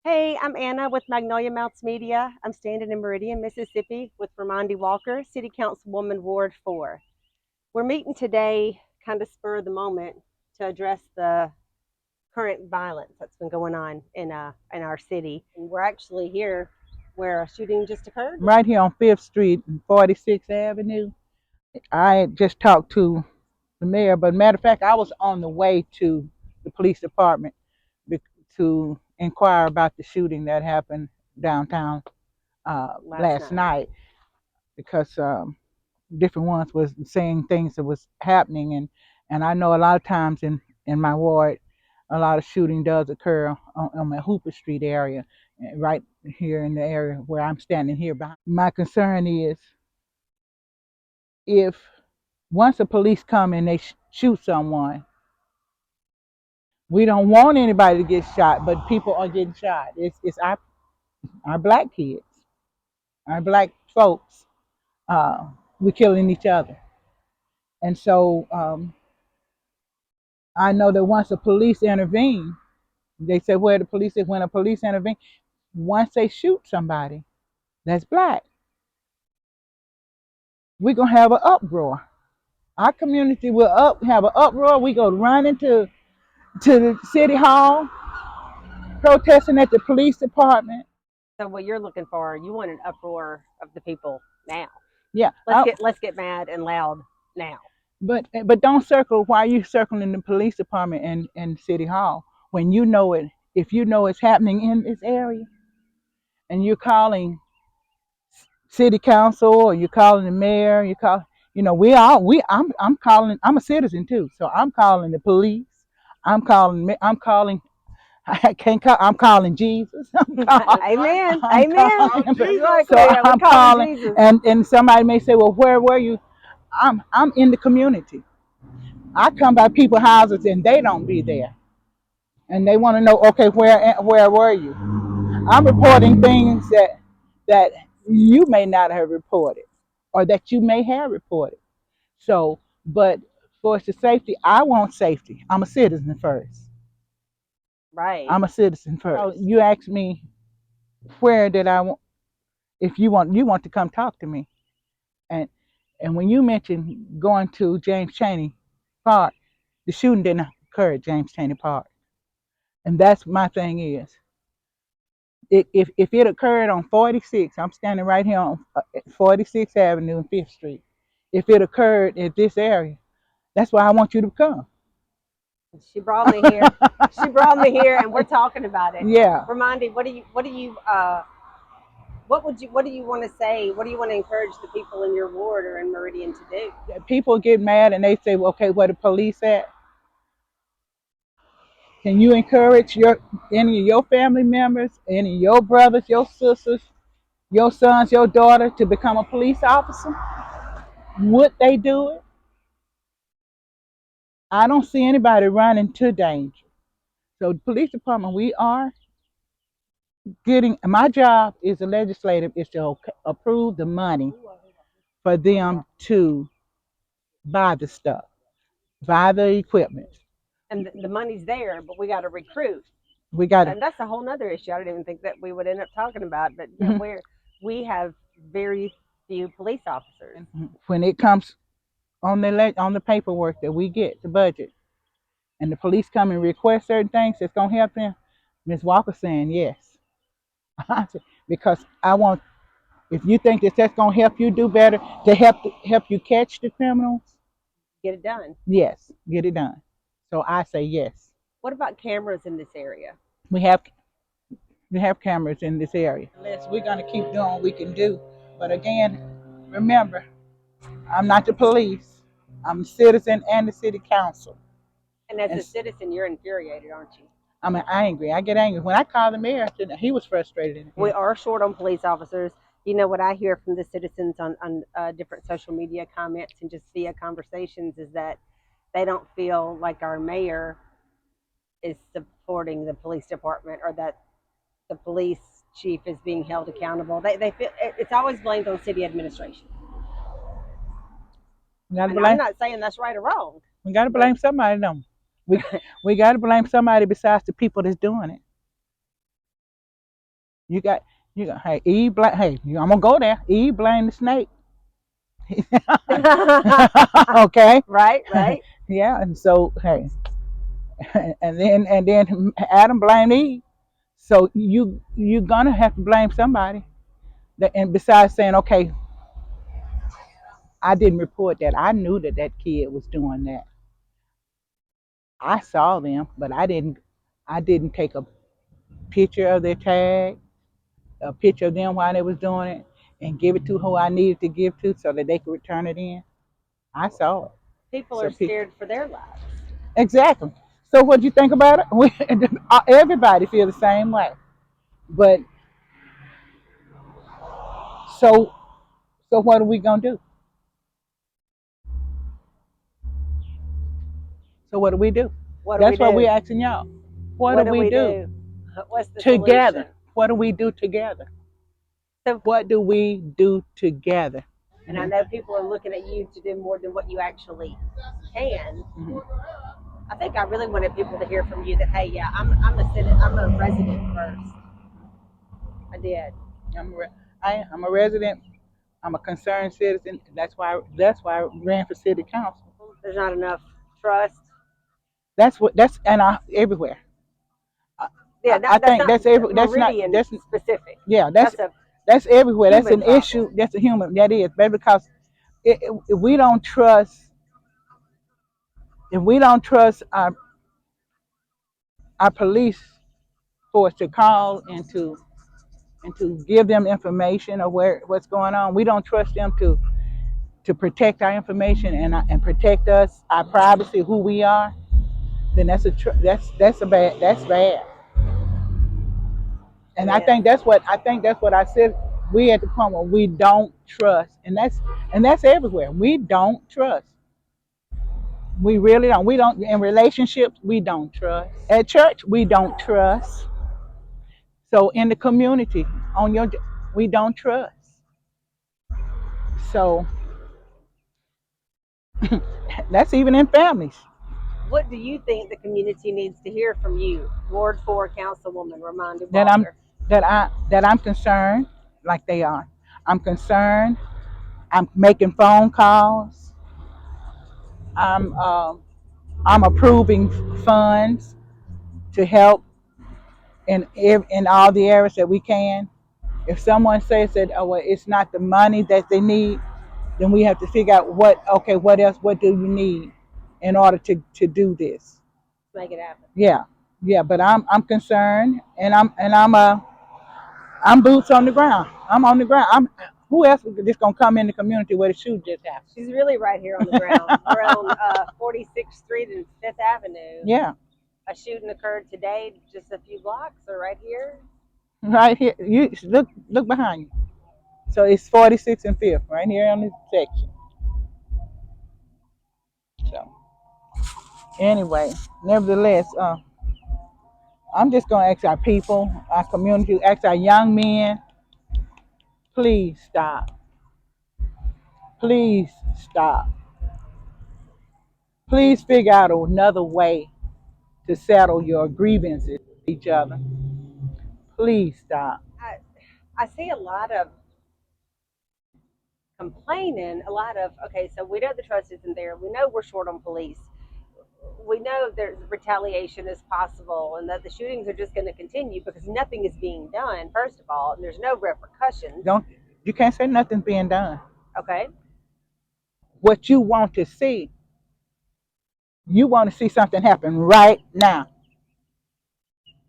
Hey, I'm Anna with Magnolia Media. I'm standing in Meridian, Mississippi with Romande Walker, City Councilwoman Ward 4. We're meeting today, kind of spur of the moment, to address the current violence that's been going on in our city. And we're actually here where a shooting just occurred. Right here on 5th Street and 46th Avenue. I had just talked to the mayor, but matter of fact, I was on the way to the police department to inquire about the shooting that happened downtown last night because different ones was saying things that was happening, and I know a lot of times in my ward, a lot of shooting does occur on the Hooper Street area, right here in the area where I'm standing here behind. My concern is if once the police come and they shoot someone, we don't want anybody to get shot, but people are getting shot. It's our black kids, our black folks. We're killing each other, and so I know that once the police intervene, they say where the police is when a police intervene. Once they shoot somebody that's black, we're gonna have an uproar. Our community will have an uproar. We go running to the city hall, protesting at the police department. So what you're looking for, you want an uproar of the people now. Yeah, Let's get mad and loud now. But don't circle while you circling the police department and city hall when you know it. If you know it's happening in this area, and you're calling city council or you're calling the mayor, I'm calling. I'm a citizen too, so I'm calling the police. I'm calling. I can't call. I'm calling Jesus. Amen. Amen. So I'm calling, Jesus. And somebody may say, "Well, where were you?" I'm in the community. I come by people's houses and they don't be there, and they want to know, okay, where were you? I'm reporting things that you may not have reported, or that you may have reported. So, but for the safety, I want safety. I'm a citizen first. Right. I'm a citizen first. So you asked me where did I want? If you want to come talk to me, and when you mentioned going to James Chaney Park, the shooting didn't occur at James Chaney Park, and that's my thing is, if it occurred on 46, I'm standing right here on 46th Avenue and 5th Street. If it occurred at this area, that's why I want you to come. She brought me here. She brought me here, and we're talking about it. Yeah. Romande, what do you what do you want to say? What do you want to encourage the people in your ward or in Meridian to do? People get mad and they say, well, okay, where the police at? Can you encourage any of your family members, any of your brothers, your sisters, your sons, your daughter to become a police officer? Would they do it? I don't see anybody running to danger. So the police department, we are getting, my job as a legislative is to approve the money for them to buy the stuff, buy the equipment. And the money's there, but we got to recruit. And that's a whole nother issue. I didn't even think that we would end up talking about, but we have very few police officers. When it comes on the paperwork that we get, the budget, and the police come and request certain things that's gonna help them, Ms. Walker saying yes. Because I want, if you think that's gonna help you do better, to help you catch the criminals, get it done. Yes, get it done. So I say yes. What about cameras in this area? We have cameras in this area. We're gonna keep doing what we can do. But again, remember, I'm not the police. I'm a citizen and the city council. And as a citizen, you're infuriated, aren't you? I'm angry. I get angry. When I called the mayor, he was frustrated. We are short on police officers. You know, what I hear from the citizens on different social media comments and just via conversations is that they don't feel like our mayor is supporting the police department, or that the police chief is being held accountable. They feel it's always blamed on city administration. I'm not saying that's right or wrong. We got to blame somebody, don't we? We got to blame somebody besides the people that's doing it. You got you got hey Eve blame hey I'm gonna go there. Eve blame the snake. Okay. Right, right. Yeah, and so hey, and then Adam blamed Eve. So you're gonna have to blame somebody. And besides saying, okay, I didn't report that. I knew that that kid was doing that. I saw them, but I didn't take a picture of their tag, a picture of them while they was doing it, and give it to who I needed to give to so that they could return it in. I saw it. People So are scared for their lives. exactly. So what do you think about it? Everybody feel the same way. But so so what are we gonna do? So what do we do? What do we That's what we're do? asking y'all. What do What do we we do do? What's the together? solution? What do we do together? So, What do we do together? and I Mm-hmm. know people are looking at you to do more than what you actually can. Mm-hmm. I think I really wanted people to hear from you that, hey, yeah, I'm a resident first. I did. I'm a, I'm a resident. I'm a concerned citizen. That's why I ran for city council. There's not enough trust. That's and everywhere. I, Yeah, I that's think not that's every. That's not Meridian that's specific. yeah. That's a That's everywhere. That's human an problem. issue. That's a human. That is, baby, because if we don't trust, if we don't trust our police force to call and to give them information of what's going on, we don't trust them to protect our information and protect us, our privacy, who we are. Then that's bad. It And is. I think that's what I said. We at the point where we don't trust, and that's everywhere. We don't trust. We really don't. We don't in relationships. We don't trust. At church, we don't trust. So in the community, we don't trust. So that's even in families. What do you think the community needs to hear from you, Ward 4 Councilwoman Romande That I'm Walker? that I'm concerned, like they are. I'm concerned. I'm making phone calls. I'm uh, I'm approving funds to help in all the areas that we can. If someone says that, oh, well, it's not the money that they need, then we have to figure out what else, what do you need in order to do this? Make it happen. Yeah, yeah. But I'm concerned, and I'm boots on the ground. I'm on the ground. Who else is just gonna come in the community where the shoot just She's really right here on the ground. We're on 46th Street and 5th Avenue. Yeah, A shooting occurred today, just a few blocks, or right here. right here. You look behind you. So it's 46 and 5th, right here on this section. So anyway, nevertheless, I'm just gonna ask our people, our community, ask our young men, please stop. Please stop. Please figure out another way to settle your grievances with each other. Please stop. I see a lot of complaining, a lot of, okay, so we know the trust isn't there. We know we're short on police. We know there's retaliation is possible and that the shootings are just going to continue because nothing is being done, first of all, and there's no repercussions. Don't you can't say nothing's being done. Okay. What you want to see something happen right now.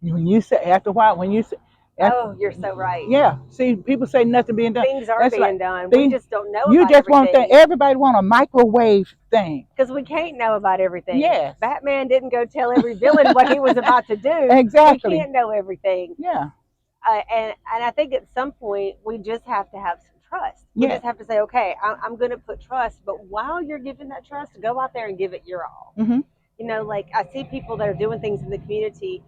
When you say after a while, when you say, after, Oh, you're so right. yeah. See, people say nothing being done. Things are That's being like done. We things. just don't know You about just want everything. everybody want a microwave thing. Because we can't know about everything. Yes. Batman didn't go tell every villain what he was about to do. Exactly. We can't know everything. Yeah. And I think at some point we just have to have some trust. We Yeah. just have to say, okay, I'm going to put trust, but while you're giving that trust, go out there and give it your all. Mm-hmm. You know, like I see people that are doing things in the community.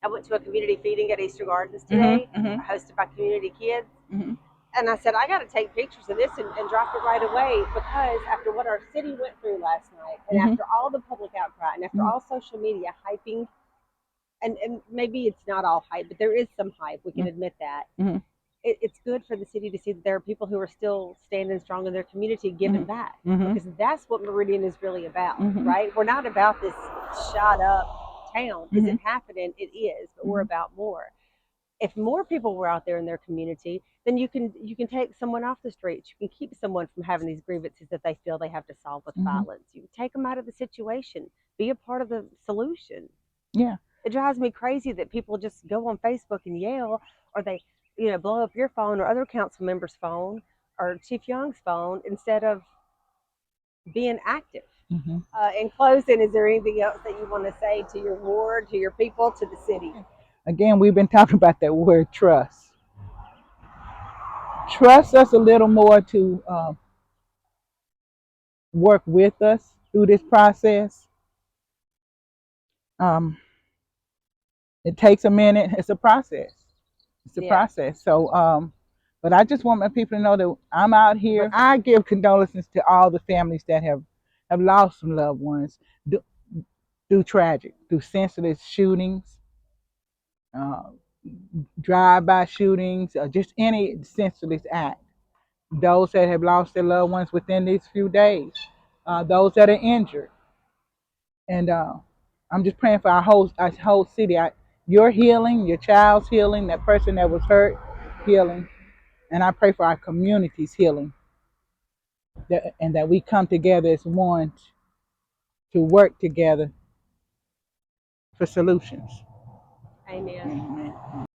I went to a community feeding at Easter Gardens today, Mm-hmm. hosted by community kids. Mm-hmm. And I said, I got to take pictures of this and drop it right away because after what our city went through last night, and Mm-hmm. after all the public outcry, and after Mm-hmm. all social media hyping and maybe it's not all hype, but there is some hype. We can admit that. Mm-hmm. It's good for the city to see that there are people who are still standing strong in their community, giving back, because that's what Meridian is really about, right? We're not about this shot up town. Is it happening? It is, but we're about more. If more people were out there in their community, then you can take someone off the streets. You can keep someone from having these grievances that they feel they have to solve with violence. You can take them out of the situation, be a part of the solution. Yeah. It drives me crazy that people just go on Facebook and yell, or they, blow up your phone or other council member's phone or Chief Young's phone instead of being active. In closing, is there anything else that you want to say to your ward, to your people, to the city? Again, we've been talking about that word trust. Trust us a little more to work with us through this process. Um, it takes a minute. It's a process. It's a process. So, but I just want my people to know that I'm out here. I give condolences to all the families that have lost some loved ones through through senseless shootings, uh, drive-by shootings, or just any senseless act. Those that have lost their loved ones within these few days, those that are injured, and I'm just praying for our whole city. Your healing, your child's healing, that person that was hurt, healing, and I pray for our community's healing, and that we come together as one to work together for solutions. Amen. Amen.